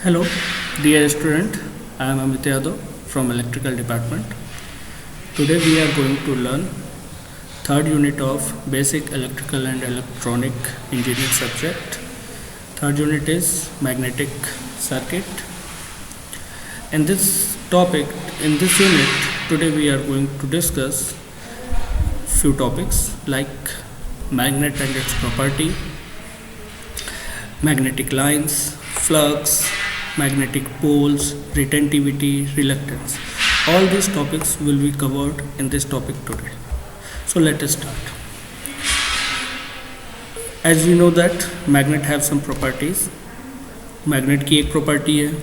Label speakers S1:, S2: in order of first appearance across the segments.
S1: Hello, dear student. I am Amit Yadav from Electrical Department. Today we are going to learn third unit of Basic Electrical and Electronic Engineering subject. Third unit is Magnetic Circuit. In this unit, today we are going to discuss few topics like magnet and its property, magnetic lines, flux, magnetic poles, retentivity, reluctance. All these topics will be covered in this topic today. So let us start. As we know that magnet have some properties. Magnet की एक property है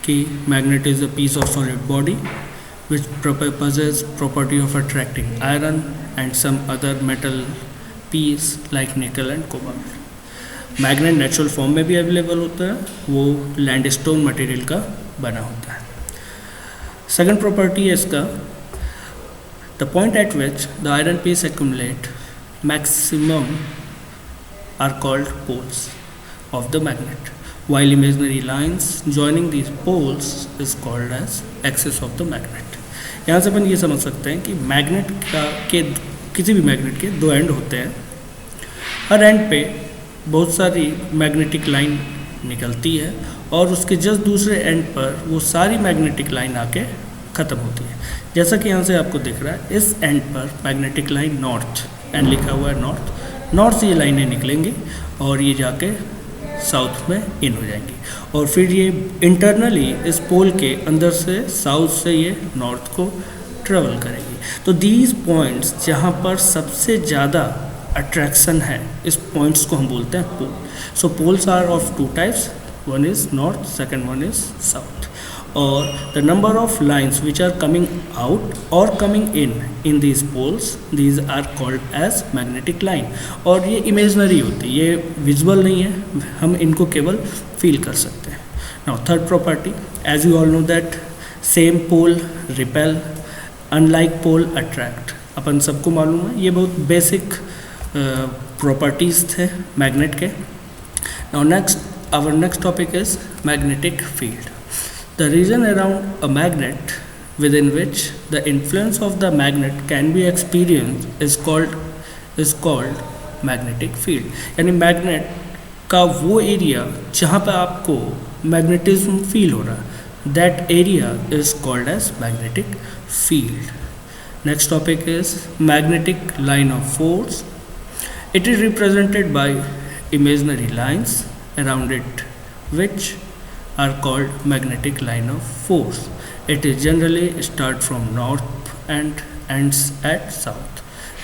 S1: कि magnet is a piece of solid body which possesses property of attracting iron and some other metal piece like nickel and cobalt. Magnet natural form में भी available होता है, वो Lansdowne material का बना होता है. सेकंड प्रॉपर्टी है इसका, the point at which the iron piece accumulate maximum are called poles of the magnet, while imaginary lines joining these poles is called as axis of the magnet. यहाँ से अपन ये समझ सकते हैं कि मैग्नेट के किसी भी मैग्नेट के दो एंड होते हैं. हर एंड पे बहुत सारी मैग्नेटिक लाइन निकलती है और उसके जस्ट दूसरे एंड पर वो सारी मैग्नेटिक लाइन आके ख़त्म होती है. जैसा कि यहाँ से आपको दिख रहा है, इस एंड पर मैग्नेटिक लाइन नॉर्थ एंड लिखा हुआ है नॉर्थ से ये लाइनें निकलेंगी और ये जाके साउथ में इन हो जाएंगी और फिर ये इंटरनली इस पोल के अंदर से साउथ से ये नॉर्थ को ट्रेवल करेगी. तो दीज पॉइंट्स जहाँ पर सबसे ज़्यादा अट्रैक्शन है, इस पॉइंट्स को हम बोलते हैं pole. So poles are of two types, one is north, second one is south. और the number of lines which are coming out और coming in these poles, these are called as magnetic line. और ये imaginary होती है, ये visual नहीं है, हम इनको केवल फील कर सकते हैं. Now third property, as you all know that same pole repel, unlike pole attract. अपन सबको मालूम है, ये बहुत बेसिक प्रॉपर्टीज़ थे मैग्नेट के. Now our next topic is magnetic field. The region around a magnet within which the influence of the magnet can be experienced is called magnetic field. यानी magnet का वो एरिया जहाँ पे आपको magnetism feel हो रहा है, that area is called as magnetic field. Next topic is magnetic line of force. It is represented by imaginary lines around it which are called magnetic line of force. It is generally start from north and ends at south.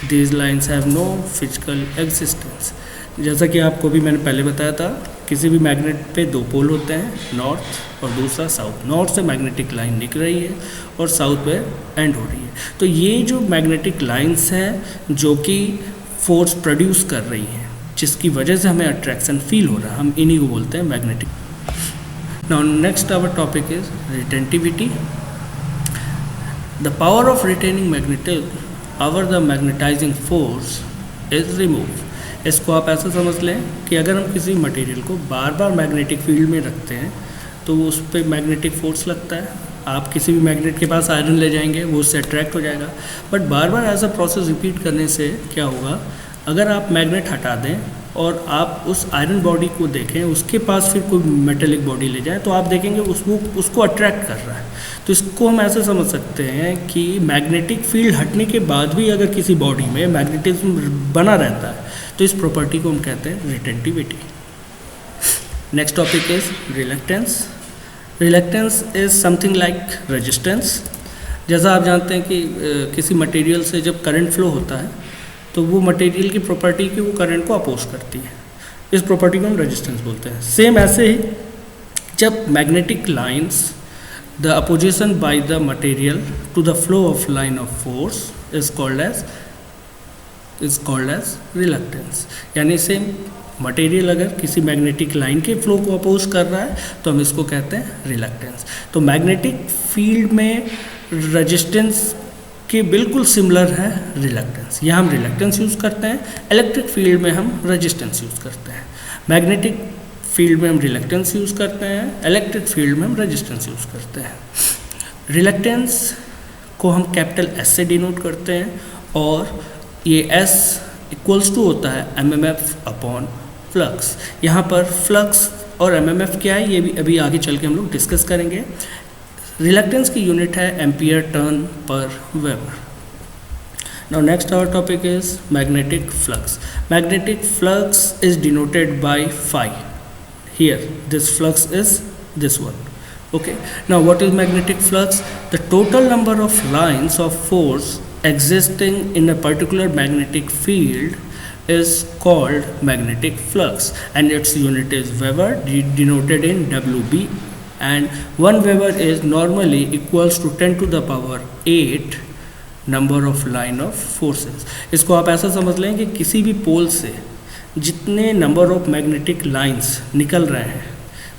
S1: These lines have no physical existence. जैसा कि आपको भी मैंने पहले बताया था, किसी भी मैग्नेट पे दो पोल होते हैं, नॉर्थ और दूसरा साउथ. नॉर्थ से मैग्नेटिक लाइन निकल रही है और साउथ पे एंड हो रही है. तो ये जो मैग्नेटिक लाइंस हैं जो कि फोर्स प्रोड्यूस कर रही हैं, जिसकी वजह से हमें अट्रैक्शन फील हो रहा है, हम इन्हीं को बोलते हैं magnetic. Now next our topic is retentivity. The power of retaining magnetism over the magnetizing force is remove. इसको आप ऐसा समझ लें कि अगर हम किसी मटेरियल को बार बार मैग्नेटिक फील्ड में रखते हैं तो उस पर मैग्नेटिक फोर्स लगता है. आप किसी भी मैग्नेट के पास आयरन ले जाएंगे, वो उससे अट्रैक्ट हो जाएगा. बट बार बार ऐसा प्रोसेस रिपीट करने से क्या होगा, अगर आप मैग्नेट हटा दें और आप उस आयरन बॉडी को देखें, उसके पास फिर कोई मेटेलिक बॉडी ले जाए, तो आप देखेंगे उसको अट्रैक्ट कर रहा है. तो इसको हम ऐसे समझ सकते हैं कि मैग्नेटिक फील्ड हटने के बाद भी अगर किसी बॉडी में मैग्नेटिज्म बना रहता है तो इस प्रॉपर्टी को हम कहते हैं retentivity. Next topic is reluctance. Reluctance is something like resistance. जैसा आप जानते हैं कि किसी मटेरियल से जब करंट फ्लो होता है तो वो मटेरियल की प्रॉपर्टी कि वो करंट को अपोज करती है, इस प्रॉपर्टी को हम रेजिस्टेंस बोलते हैं. सेम ऐसे ही जब magnetic lines the opposition by the material to the flow of line of force is called as reluctance. यानी सेम मटेरियल अगर किसी मैग्नेटिक लाइन के फ्लो को अपोज कर रहा है तो हम इसको कहते हैं रिलक्टेंस. तो मैग्नेटिक फील्ड में रेजिस्टेंस के बिल्कुल सिमिलर है रिलक्टेंस. यहाँ हम रिलक्टेंस यूज़ करते हैं, इलेक्ट्रिक फील्ड में हम रेजिस्टेंस यूज़ करते हैं. मैग्नेटिक फील्ड में हम रिलक्टेंस यूज़ करते हैं, इलेक्ट्रिक फील्ड में हम रेजिस्टेंस यूज़ करते हैं। रिलक्टेंस को हम कैपिटल एस से डिनोट करते हैं और ये एस इक्वल्स टू होता है एमएमएफ अपॉन फ्लक्स। यहाँ पर फ्लक्स और एमएमएफ क्या है ये भी अभी आगे चल के हम लोग डिस्कस करेंगे। रिलक्टेंस की यूनिट है एम्पियर टर्न पर weber. Now next our topic is magnetic flux. Magnetic flux is denoted by phi. Here this flux is this one. Okay. Now what is magnetic flux? The total number of lines of force existing in a particular magnetic field is called magnetic flux, and its unit is Weber, denoted in WB, and 1 Weber is normally equals to 10 to the power 8 number of line of forces. इसको आप ऐसा समझ लें कि किसी भी पोल से जितने नंबर ऑफ मैग्नेटिक लाइंस निकल रहे हैं,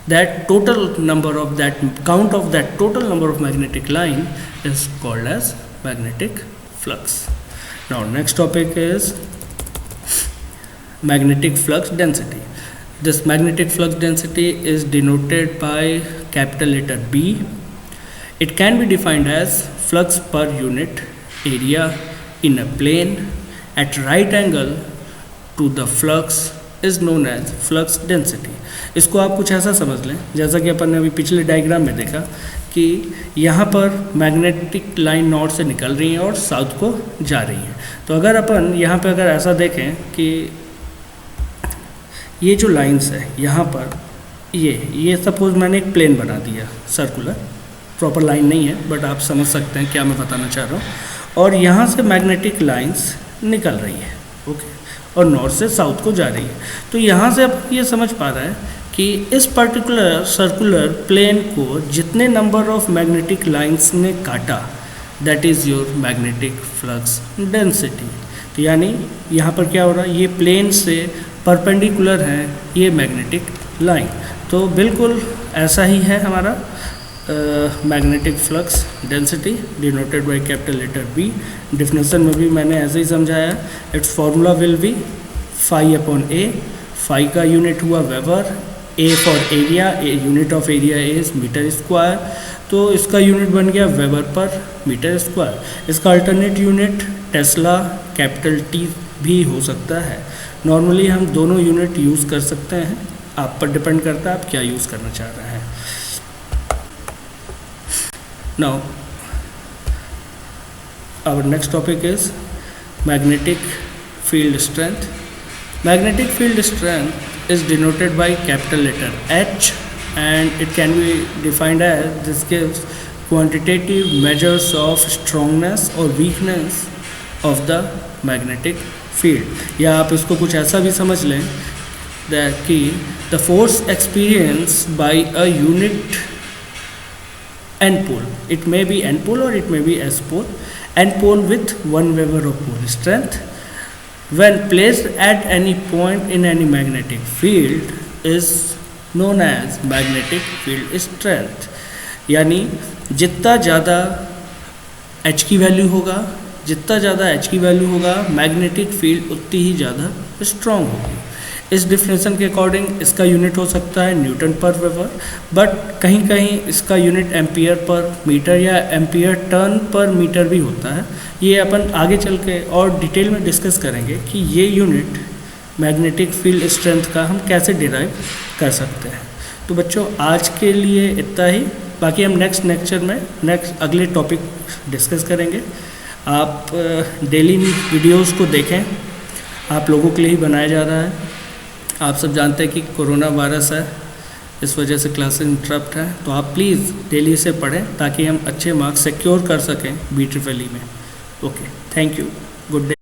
S1: that total number of that count of that total number of magnetic line is called as magnetic flux. Now next topic is magnetic flux density. This magnetic flux density is denoted by capital letter B. It can be defined as flux per unit area in a plane at right angle to the flux is known as flux density. इसको आप कुछ ऐसा समझ लें जैसा कि अपन ने अभी पिछले डायग्राम में देखा कि यहाँ पर मैग्नेटिक लाइन नॉर्थ से निकल रही है और साउथ को जा रही है। तो अगर अपन यहाँ पे अगर ऐसा देखें कि ये जो लाइंस है यहाँ पर ये सपोज मैंने एक प्लेन बना दिया सर्कुलर, प्रॉपर लाइन नहीं है बट आप समझ सकते हैं क्या मैं बताना चाह रहा हूँ। और यहाँ से मैग्नेटिक लाइंस निकल रही है, ओके, और नॉर्थ से साउथ को जा रही है। तो यहाँ से आप ये समझ पा रहे हैं कि इस पर्टिकुलर सर्कुलर प्लेन को जितने नंबर ऑफ मैग्नेटिक लाइंस ने काटा, that is your magnetic flux density. तो यानी यहाँ पर क्या हो रहा है, ये प्लेन से परपेंडिकुलर है ये मैग्नेटिक लाइन। तो बिल्कुल ऐसा ही है हमारा magnetic flux density denoted by capital letter B. Definition में भी मैंने ऐसे ही समझाया। It's formula will be phi upon A. Phi का यूनिट हुआ weber, A for area, unit of area is metre square, तो इसका यूनिट बन गया वेबर पर मीटर स्क्वायर। इसका alternate unit tesla capital T भी हो सकता है। नॉर्मली हम दोनों यूनिट यूज़ कर सकते हैं, आप पर डिपेंड करता है आप क्या यूज़ करना चाह रहे हैं। Now our next topic is magnetic field strength. Magnetic field strength is denoted by capital letter H, and it can be defined as this gives quantitative measures of strongness or weakness of the magnetic field. या आप इसको कुछ ऐसा भी समझ लें कि the force experienced by a unit N pole, it may be N pole or it may be S pole, N pole with 1 Weber of pole strength when placed at any point in any magnetic field is known as magnetic field strength. यानी जितना ज़्यादा H की value होगा, जितना ज़्यादा H की value होगा magnetic field उतनी ही ज़्यादा स्ट्रॉन्ग होगी। इस डिफिनेशन के अकॉर्डिंग इसका यूनिट हो सकता है न्यूटन पर वेबर, बट कहीं कहीं इसका यूनिट एम्पियर पर मीटर या एम्पियर टर्न पर मीटर भी होता है। ये अपन आगे चल के और डिटेल में डिस्कस करेंगे कि ये यूनिट मैग्नेटिक फील्ड स्ट्रेंथ का हम कैसे डिराइव कर सकते हैं। तो बच्चों आज के लिए इतना ही, बाकी हम नेक्स्ट लेक्चर में अगले टॉपिक डिस्कस करेंगे। आप डेली वीडियोस को देखें, आप लोगों के लिए ही बनाया जा रहा है। आप सब जानते हैं कि कोरोना वायरस है, इस वजह से क्लासेस इंटरप्ट है, तो आप प्लीज़ डेली से पढ़ें ताकि हम अच्छे मार्क्स सिक्योर कर सकें BEE में। Okay, thank you, good day.